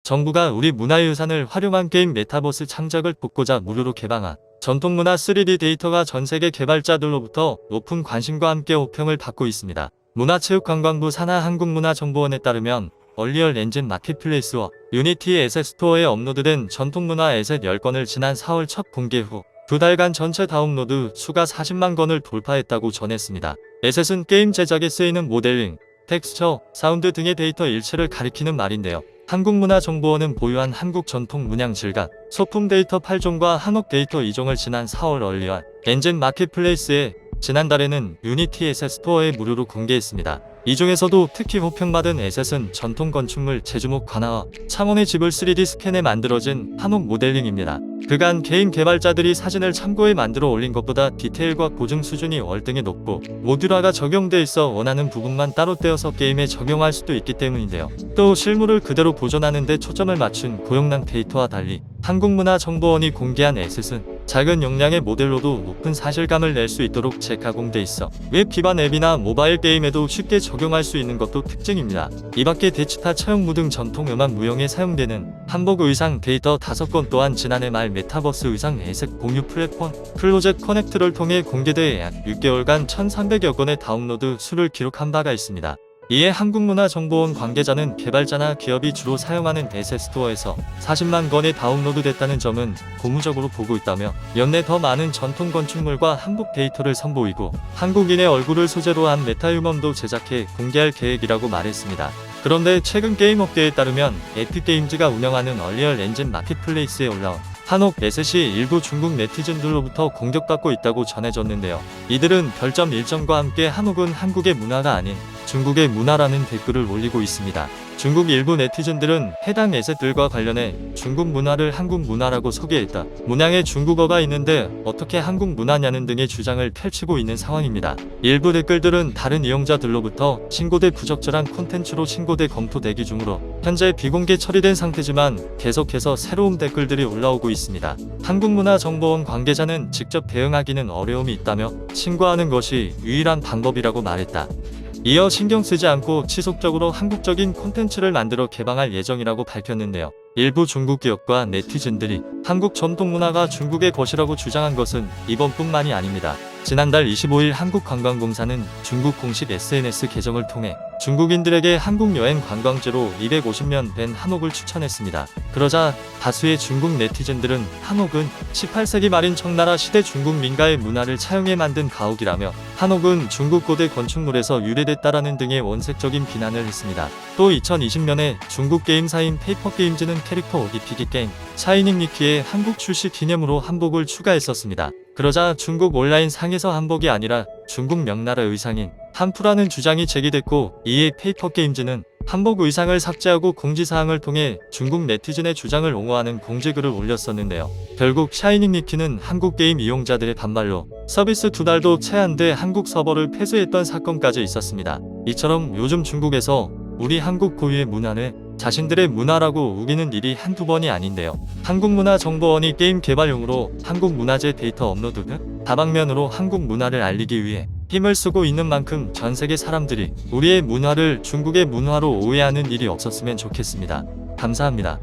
정부가 우리 문화유산을 활용한 게임 메타버스 창작을 돕고자 무료로 개방한 전통문화 3D 데이터가 전세계 개발자들로부터 높은 관심과 함께 호평을 받고 있습니다. 문화체육관광부 산하 한국문화정보원에 따르면 얼리얼 엔진 마켓플레이스와 유니티 에셋 스토어에 업로드된 전통문화 에셋 10건을 지난 4월 첫 공개 후 2달간 전체 다운로드 수가 40만 건을 돌파했다고 전했습니다. 에셋은 게임 제작에 쓰이는 모델링, 텍스처, 사운드 등의 데이터 일체를 가리키는 말인데요. 한국문화정보원은 보유한 한국 전통 문양 질감, 소품 데이터 8종과 한옥 데이터 2종을 지난 4월 얼리얼 엔진 마켓플레이스에 지난달에는 유니티 에셋 스토어에 무료로 공개했습니다. 이 중에서도 특히 호평받은 에셋은 전통 건축물 제주목 관화와 창원의 집을 3D 스캔해 만들어진 한옥 모델링입니다. 그간 게임 개발자들이 사진을 참고해 만들어 올린 것보다 디테일과 고증 수준이 월등히 높고 모듈화가 적용돼 있어 원하는 부분만 따로 떼어서 게임에 적용할 수도 있기 때문인데요. 또 실물을 그대로 보존하는 데 초점을 맞춘 고용량 데이터와 달리 한국문화정보원이 공개한 에셋은 작은 용량의 모델로도 높은 사실감을 낼 수 있도록 재가공돼 있어 웹 기반 앱이나 모바일 게임에도 쉽게 적용할 수 있는 것도 특징입니다. 이밖에 대치타 처형무 등 전통 음악 무용에 사용되는 한복 의상 데이터 5건 또한 지난해 말 메타버스 의상 에셋 공유 플랫폼 클로젯 커넥트를 통해 공개돼 약 6개월간 1,300여 건의 다운로드 수를 기록한 바가 있습니다. 이에 한국문화정보원 관계자는 개발자나 기업이 주로 사용하는 에셋 스토어에서 40만 건이 다운로드 됐다는 점은 고무적으로 보고 있다며 연내 더 많은 전통 건축물과 한복 데이터를 선보이고 한국인의 얼굴을 소재로 한 메타휴먼도 제작해 공개할 계획이라고 말했습니다. 그런데 최근 게임 업계에 따르면 에픽게임즈가 운영하는 얼리얼 엔진 마켓플레이스에 올라온 한옥 에셋이 일부 중국 네티즌들로부터 공격받고 있다고 전해졌는데요. 이들은 별점 1점과 함께 한옥은 한국의 문화가 아닌 중국의 문화라는 댓글을 올리고 있습니다. 중국 일부 네티즌들은 해당 에셋들과 관련해 중국 문화를 한국 문화라고 소개했다. 문양에 중국어가 있는데 어떻게 한국 문화냐는 등의 주장을 펼치고 있는 상황입니다. 일부 댓글들은 다른 이용자들로부터 신고돼 부적절한 콘텐츠로 신고돼 검토 대기 중으로 현재 비공개 처리된 상태지만 계속해서 새로운 댓글들이 올라오고 있습니다. 한국문화정보원 관계자는 직접 대응하기는 어려움이 있다며 신고하는 것이 유일한 방법이라고 말했다. 이어 신경 쓰지 않고 지속적으로 한국적인 콘텐츠를 만들어 개방할 예정이라고 밝혔는데요. 일부 중국 기업과 네티즌들이 한국 전통문화가 중국의 것이라고 주장한 것은 이번뿐만이 아닙니다. 지난달 25일 한국관광공사는 중국 공식 SNS 계정을 통해 중국인들에게 한국 여행 관광지로 250년 된 한옥을 추천했습니다. 그러자 다수의 중국 네티즌들은 한옥은 18세기 말인 청나라 시대 중국 민가의 문화를 차용해 만든 가옥이라며 한옥은 중국 고대 건축물에서 유래됐다라는 등의 원색적인 비난을 했습니다. 또 2020년에 중국 게임사인 페이퍼게임즈는 캐릭터 ODP기 게임 샤이닝 니키에 한국 출시 기념으로 한복을 추가했었습니다. 그러자 중국 온라인 상에서 한복이 아니라 중국 명나라 의상인 한푸라는 주장이 제기됐고 이에 페이퍼게임즈는 한복 의상을 삭제하고 공지사항을 통해 중국 네티즌의 주장을 옹호하는 공지글을 올렸었는데요. 결국 샤이닝 니키는 한국 게임 이용자들의 반발로 서비스 2달도 채 안 돼 한국 서버를 폐쇄했던 사건까지 있었습니다. 이처럼 요즘 중국에서 우리 한국 고유의 문화를 자신들의 문화라고 우기는 일이 한두 번이 아닌데요. 한국문화정보원이 게임 개발용으로 한국문화재 데이터 업로드 등 다방면으로 한국 문화를 알리기 위해 힘을 쓰고 있는 만큼 전 세계 사람들이 우리의 문화를 중국의 문화로 오해하는 일이 없었으면 좋겠습니다. 감사합니다.